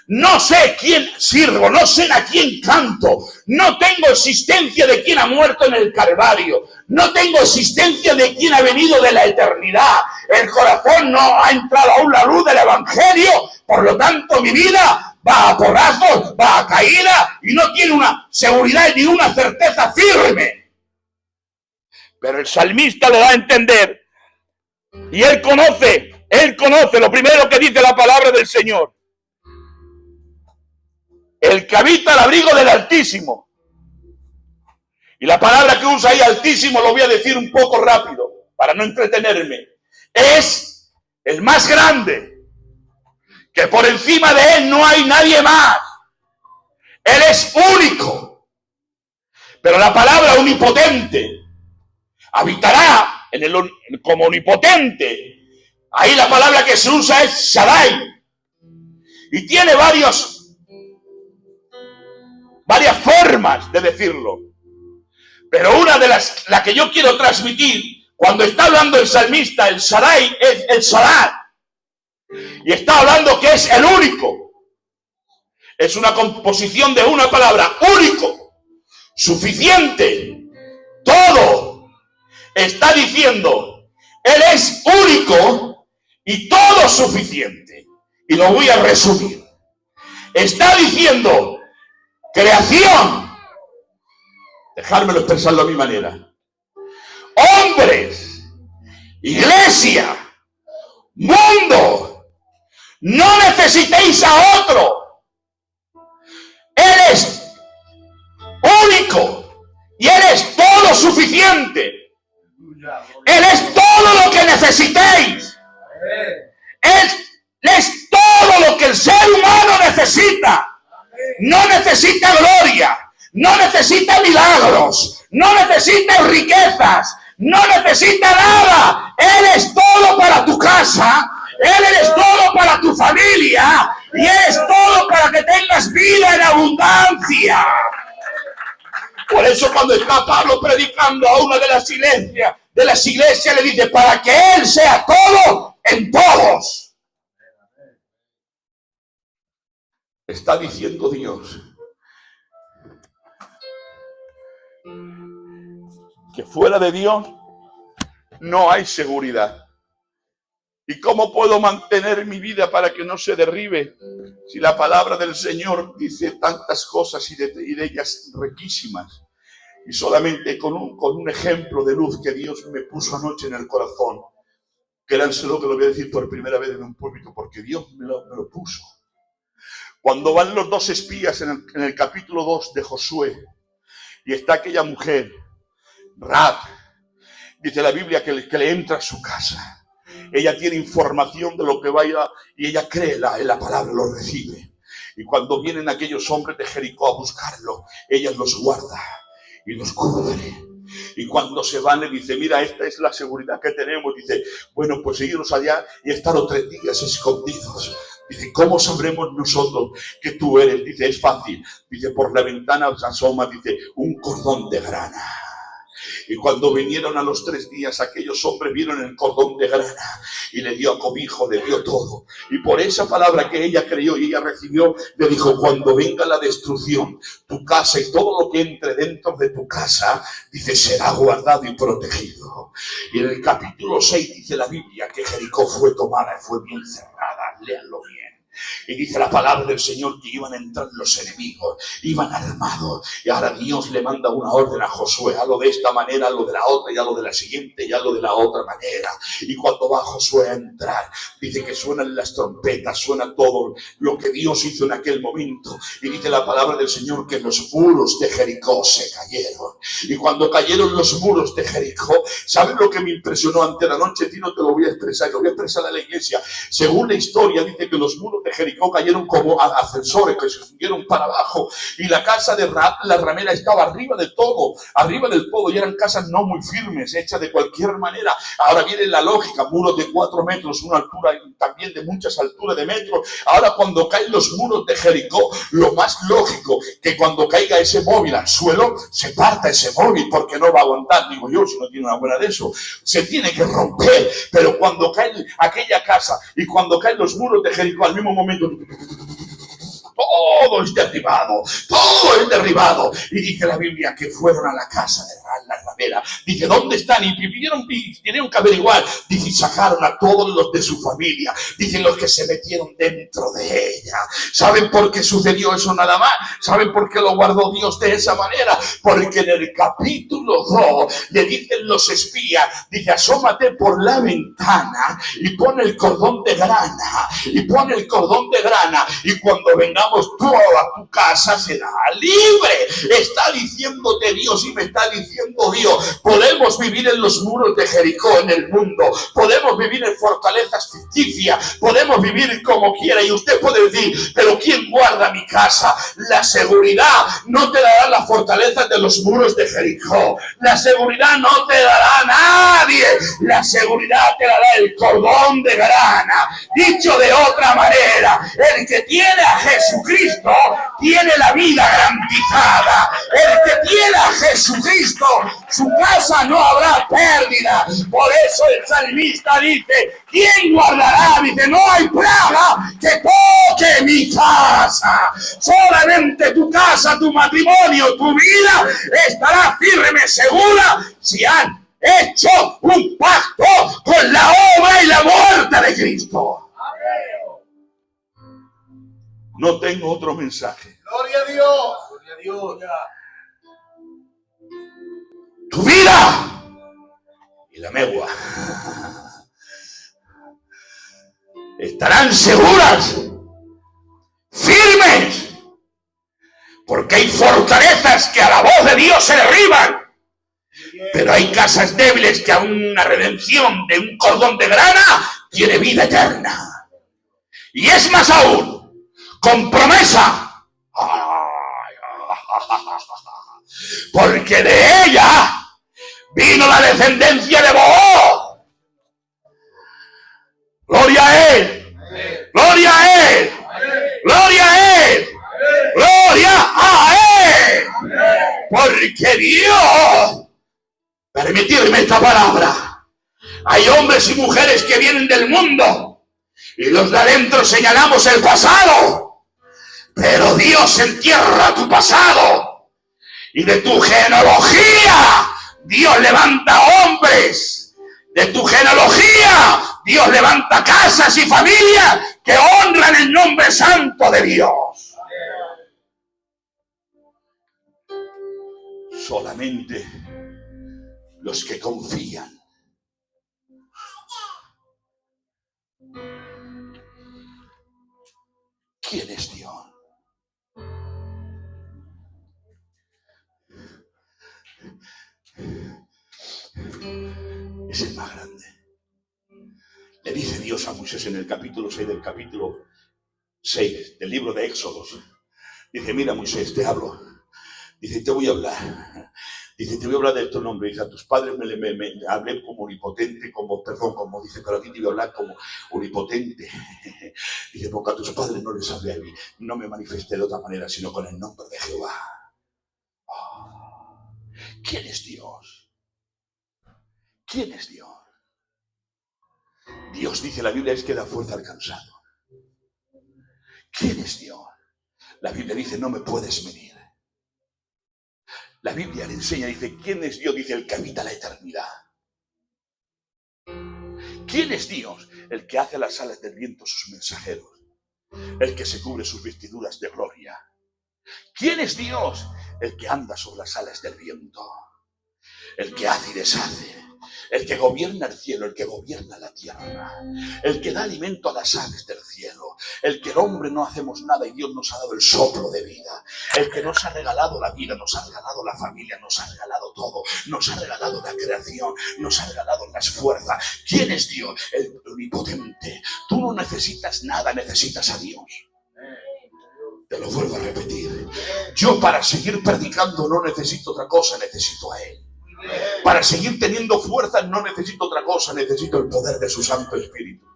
no sé quién sirvo, no sé a quién canto, no tengo existencia de quién ha muerto en el Calvario, no tengo existencia de quién ha venido de la eternidad. El corazón no ha entrado aún la luz del Evangelio, por lo tanto mi vida va a porrazos, va a caída y no tiene una seguridad ni una certeza firme. Pero el salmista lo da a entender y él conoce lo primero que dice la palabra del Señor. El que habita al abrigo del Altísimo. Y la palabra que usa ahí, Altísimo, lo voy a decir un poco rápido, para no entretenerme. Es el más grande, que por encima de él no hay nadie más. Él es único. Pero la palabra omnipotente habitará como omnipotente. Ahí la palabra que se usa es Shaddai. Y tiene varias formas de decirlo. Pero una de la que yo quiero transmitir, cuando está hablando el salmista, el Shaddai es el Shaddai. Y está hablando que es el único. Es una composición de una palabra, único, suficiente, todo. Está diciendo, Él es único y todo suficiente. Y lo voy a resumir. Está diciendo creación, dejármelo expresarlo a mi manera, hombres, iglesia, mundo, no necesitéis a otro. Él es único y Él es todo suficiente. Él es todo lo que necesitéis. Él es todo lo que el ser humano necesita. No necesita gloria, no necesita milagros, no necesita riquezas, no necesita nada. Él es todo para tu casa. Él es todo para tu familia y Él es todo para que tengas vida en abundancia. Por eso cuando está Pablo predicando a una de las iglesias le dice, para que Él sea todo en todos. Está diciendo Dios que fuera de Dios no hay seguridad. ¿Y cómo puedo mantener mi vida para que no se derribe? Si la palabra del Señor dice tantas cosas y de ellas riquísimas. Y solamente con un ejemplo de luz que Dios me puso anoche en el corazón. Créanselo que lo voy a decir por primera vez en un púlpito porque Dios me lo puso. Cuando van los dos espías en el capítulo 2 de Josué y está aquella mujer, Rahab, dice la Biblia que le entra a su casa. Ella tiene información de lo que vaya y ella cree en la palabra, lo recibe. Y cuando vienen aquellos hombres de Jericó a buscarlo, ella los guarda y los cubre. Y cuando se van le dice, mira, esta es la seguridad que tenemos. Dice, bueno, pues iros allá y estaros 3 días escondidos. Dice, ¿cómo sabremos nosotros que tú eres? Dice, es fácil. Dice, por la ventana se asoma, dice, un cordón de grana. Y cuando vinieron a los 3 días, aquellos hombres vieron el cordón de grana y le dio cobijo, le dio todo. Y por esa palabra que ella creyó y ella recibió, le dijo, cuando venga la destrucción, tu casa y todo lo que entre dentro de tu casa, dice, será guardado y protegido. Y en el capítulo 6 dice la Biblia que Jericó fue tomada y fue bien cerrada. Léanlo bien. Y dice la palabra del Señor que iban a entrar los enemigos, iban armados. Y ahora Dios le manda una orden a Josué, hazlo de esta manera, hazlo de la otra, y hazlo de la siguiente, y hazlo de la otra manera. Y cuando va Josué a entrar, dice que suenan las trompetas, suena todo lo que Dios hizo en aquel momento. Y dice la palabra del Señor que los muros de Jericó se cayeron. Y cuando cayeron los muros de Jericó, ¿saben lo que me impresionó ante la noche? No te lo voy a expresar, lo voy a expresar a la iglesia. Según la historia, dice que los muros de Jericó cayeron como ascensores que se subieron para abajo, y la casa de Rahab, la ramera, estaba arriba del todo, y eran casas no muy firmes, hechas de cualquier manera. Ahora viene la lógica, muros de 4 metros, una altura también de muchas alturas de metros. Ahora cuando caen los muros de Jericó, lo más lógico que cuando caiga ese móvil al suelo, se parta ese móvil, porque no va a aguantar, digo yo, si no tiene una buena de eso, se tiene que romper. Pero cuando cae aquella casa y cuando caen los muros de Jericó, al mismo momento todo es derribado. Y dice la Biblia que fueron a la casa de Rahab, la ramera. Dice, ¿dónde están? Y tuvieron que averiguar. Dice, sacaron a todos los de su familia. Dicen los que se metieron dentro de ella. ¿Saben por qué sucedió eso nada más? ¿Saben por qué lo guardó Dios de esa manera? Porque en el capítulo 2 le dicen los espías, dice, asómate por la ventana y pon el cordón de grana. Y pon el cordón de grana. Y cuando vengamos toda tu casa será libre. Está diciéndote Dios y me está diciendo Dios, podemos vivir en los muros de Jericó en el mundo, podemos vivir en fortalezas ficticias, podemos vivir como quiera. Y usted puede decir, pero ¿quién guarda mi casa? La seguridad no te dará las fortalezas de los muros de Jericó. La seguridad no te dará nadie. La seguridad te dará el cordón de grana. Dicho de otra manera, el que tiene a Jesucristo tiene la vida garantizada. El que tiene a Jesucristo, su casa no habrá pérdida. Por eso el salmista dice, ¿quién guardará? Dice, no hay plaga que toque mi casa. Solamente tu casa, tu matrimonio, tu vida estará firme, segura, si han hecho un pacto con la obra y la muerte de Cristo. No tengo otro mensaje. Gloria a Dios. Dios. Tu vida y la megua estarán seguras, firmes, porque hay fortalezas que a la voz de Dios se derriban, pero hay casas débiles que a una redención de un cordón de grana tiene vida eterna. Y es más aún, con promesa, porque de ella vino la descendencia de Booz. Gloria a él, gloria a él, gloria a él, gloria a él, porque Dios, permitirme esta palabra, hay hombres y mujeres que vienen del mundo y los de adentro señalamos el pasado, pero Dios entierra tu pasado y de tu genealogía Dios levanta hombres, de tu genealogía Dios levanta casas y familias que honran el nombre santo de Dios. Solamente los que confían. ¿Quién es Dios? Es el más grande. Le dice Dios a Moisés en el capítulo 6 del capítulo 6 del libro de Éxodos. Dice, mira Moisés, te hablo. Dice, te voy a hablar. Dice, te voy a hablar de tu nombre. Dice, a tus padres me hablé como omnipotente, como dice, pero a ti te voy a hablar como omnipotente. Dice, porque a tus padres no les hablé, no me manifesté de otra manera, sino con el nombre de Jehová. Oh. ¿Quién es Dios? ¿Quién es Dios? Dios, dice la Biblia, es que da fuerza al cansado. ¿Quién es Dios? La Biblia dice, no me puedes medir. La Biblia le enseña, dice, ¿quién es Dios? Dice, el que habita la eternidad. ¿Quién es Dios? El que hace las alas del viento sus mensajeros. El que se cubre sus vestiduras de gloria. ¿Quién es Dios? El que anda sobre las alas del viento. El que hace y deshace. El que gobierna el cielo, el que gobierna la tierra, el que da alimento a las aves del cielo, el que el hombre no hacemos nada y Dios nos ha dado el soplo de vida, el que nos ha regalado la vida, nos ha regalado la familia, nos ha regalado todo, nos ha regalado la creación, nos ha regalado las fuerzas. ¿Quién es Dios? El omnipotente. Tú no necesitas nada, necesitas a Dios. Te lo vuelvo a repetir. Yo para seguir predicando no necesito otra cosa, necesito a Él. Para seguir teniendo fuerzas no necesito otra cosa, necesito el poder de su Santo Espíritu.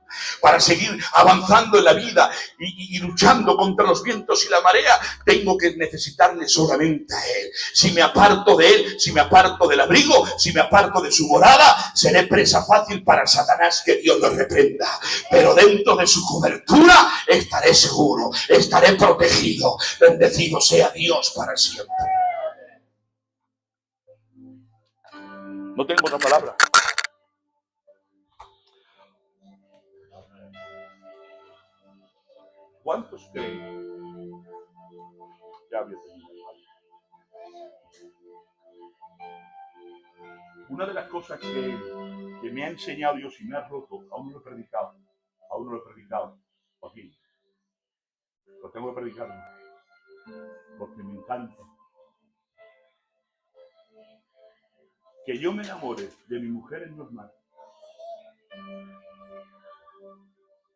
Para seguir avanzando en la vida y luchando contra los vientos y la marea, tengo que necesitarle solamente a Él. Si me aparto de Él, si me aparto del abrigo, si me aparto de su morada, seré presa fácil para Satanás, que Dios lo reprenda. Pero dentro de su cobertura estaré seguro, estaré protegido. Bendecido sea Dios para siempre. No tengo otra palabra. ¿Cuántos creen? Ya había terminado. Una de las cosas que me ha enseñado Dios y me ha roto, aún no lo he predicado, aquí. Lo tengo que predicar porque me encanta. Que yo me enamore de mi mujer es normal.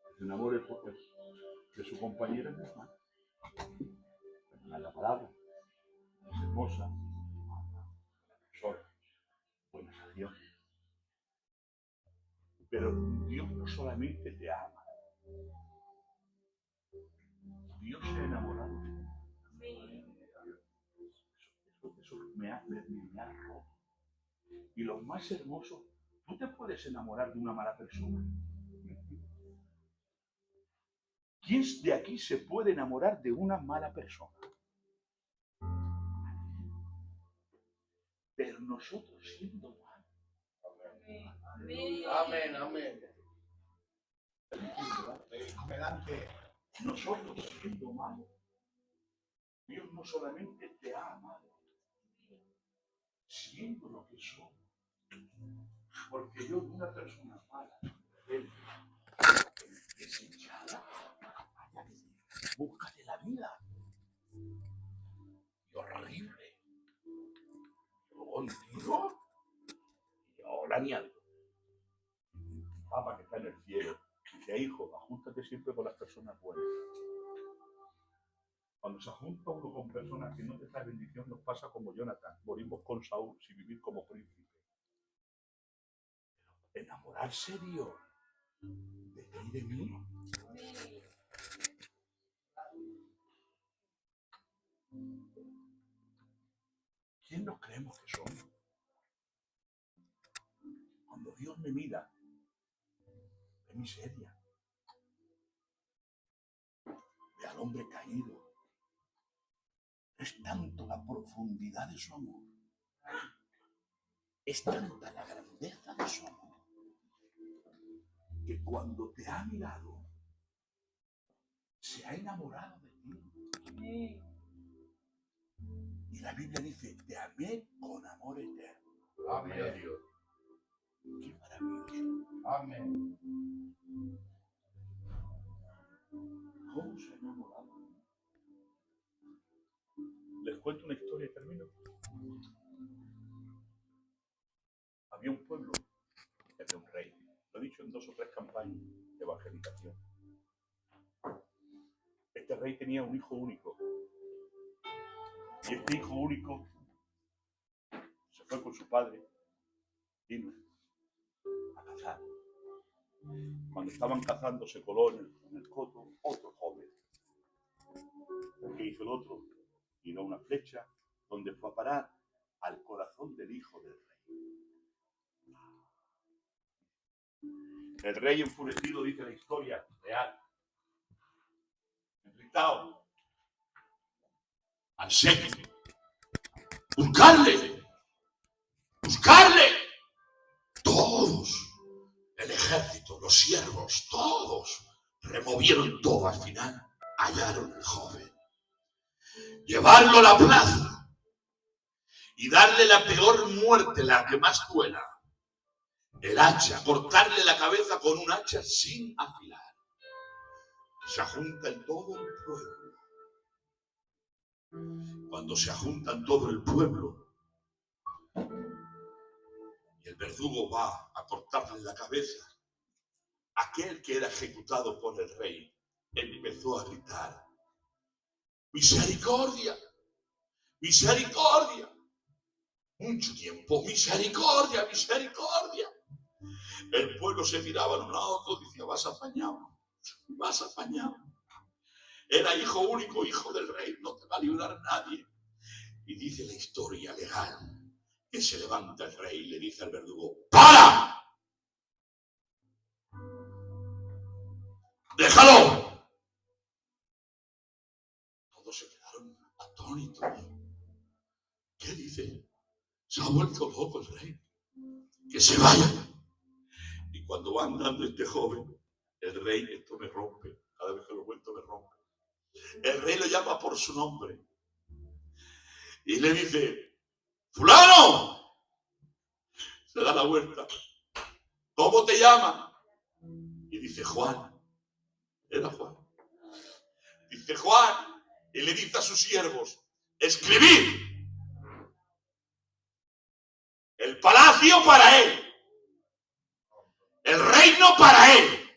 Que se enamore de su compañera es normal. La palabra es hermosa, buena acción. Pero Dios no solamente te ama. Dios se ha enamorado de ti. Eso me ha roto. Y lo más hermoso, tú te puedes enamorar de una mala persona. ¿Quién de aquí se puede enamorar de una mala persona? Pero nosotros siendo malos. Amén, amén. Nosotros siendo malos. Dios no solamente te ha amado, siendo lo que somos. Porque yo, una persona mala, desechada, búscate la vida. Y horrible. Yo contigo. Y ahora ni algo. Papá que está en el cielo. Dice, hijo, ajústate siempre con las personas buenas. Cuando se junta uno con personas que no te traen bendición, nos pasa como Jonathan. Morimos con Saúl sin vivir como príncipe. Pero enamorarse Dios de ti y de mí. ¿Quién nos creemos que somos? Cuando Dios me mira, ve miseria. Ve al hombre caído. Es tanto la profundidad de su amor. Es tanta la grandeza de su amor. Que cuando te ha mirado, se ha enamorado de ti. Y la Biblia dice, te amé con amor eterno. Amén. Dios. Qué maravilloso. Amén. ¿Cómo se ha enamorado? Les cuento una historia y termino. Había un pueblo que había un rey. Lo he dicho en 2 o 3 campañas de evangelización. Este rey tenía un hijo único. Y este hijo único se fue con su padre, vino a cazar. Cuando estaban cazando se coló en el coto otro joven. ¿Qué hizo el otro? Tiró una flecha donde fue a parar al corazón del hijo del rey. El rey enfurecido, dice la historia real, irritado, al seco, buscarle. Todos, el ejército, los siervos, todos, removieron todo. Al final, hallaron al joven. Llevarlo a la plaza y darle la peor muerte, la que más duela. El hacha, cortarle la cabeza con un hacha sin afilar. Se ajunta en todo el pueblo. Cuando se ajuntan todo el pueblo y el verdugo va a cortarle la cabeza, aquel que era ejecutado por el rey empezó a gritar: misericordia, misericordia. Mucho tiempo, misericordia, misericordia. El pueblo se miraba uno a otro y decía: vas apañado, vas apañado. Era hijo único, hijo del rey, no te va a librar nadie. Y dice la historia legal que se levanta el rey y le dice al verdugo: ¡para! ¡Déjalo! Todos se quedaron atónitos. ¿Qué dice? Se ha vuelto loco el rey. Que se vaya. Y cuando va andando este joven, el rey, esto me rompe, cada vez que lo cuento me rompe. El rey lo llama por su nombre y le dice: ¡fulano! Se da la vuelta. ¿Cómo te llamas? Y dice: Juan. Era Juan. Dice: Juan. Y le dice a sus siervos: escribid el palacio para él, el reino para él,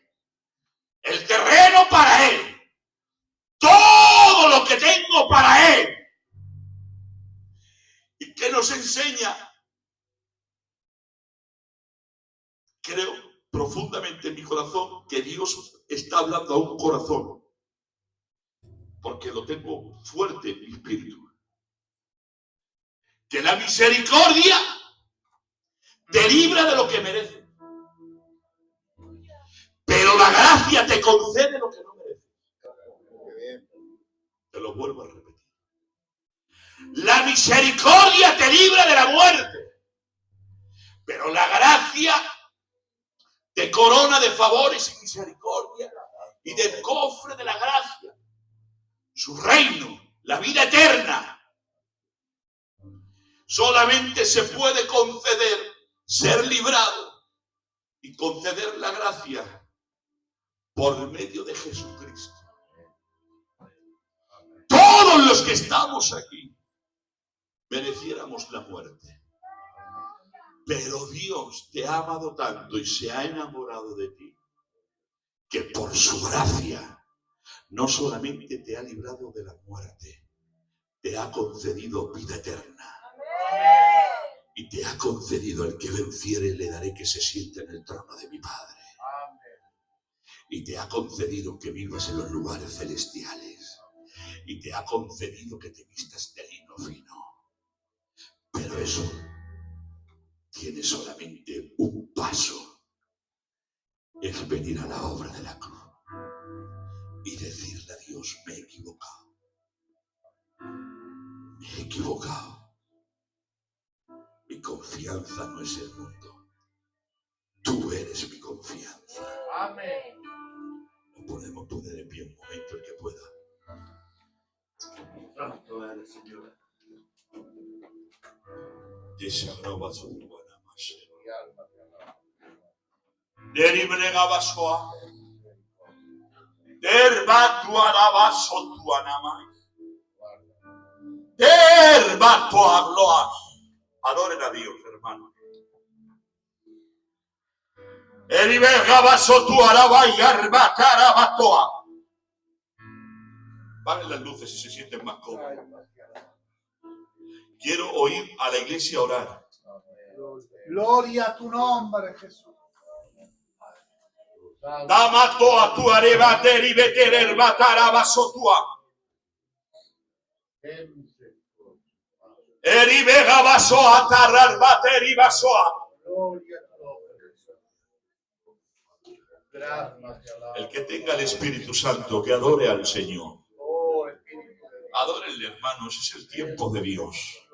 el terreno para él, todo lo que tengo para él. ¿Y qué nos enseña? Creo profundamente en mi corazón que Dios está hablando a un corazón, porque lo tengo fuerte en mi espíritu. Que la misericordia te libra de lo que mereces, pero la gracia te concede lo que no mereces. Te lo vuelvo a repetir. La misericordia te libra de la muerte, pero la gracia te corona de favores y misericordia y del cofre de la gracia, su reino, la vida eterna, solamente se puede conceder, ser librado y conceder la gracia por medio de Jesucristo. Todos los que estamos aquí mereciéramos la muerte. Pero Dios te ha amado tanto y se ha enamorado de ti, que por su gracia no solamente te ha librado de la muerte, te ha concedido vida eterna. Y te ha concedido: el que venciere le daré que se siente en el trono de mi Padre. Y te ha concedido que vivas en los lugares celestiales. Y te ha concedido que te vistas de lino fino. Pero eso tiene solamente un paso. Es venir a la obra de la cruz y decirle a Dios: me he equivocado. Me he equivocado. Mi confianza no es el mundo. Tú eres mi confianza. Amén. Nos podemos poner de pie un momento, el que pueda. Santo eres, Señor. Desagraba su buena más. Mi alma te alaba. Deribregaba soa. Derba tu arabaso tu anamai. Derba tu agloas. Adoren a Dios, hermano. Deribregaba tu araba y arba carabatoa. Paguen las luces si se sienten más cómodos. Quiero oír a la iglesia orar. Gloria a tu nombre, Jesús. Damato a tu areba deribeter batarabaso tua. Eribegabaso a tarrar bateribasoa. Gloria a tu nombre, Jesús. Gracias, te alabo. El que tenga el Espíritu Santo, que adore al Señor. Oh, Espíritu de Dios. Adórenle, hermanos, es el tiempo de Dios.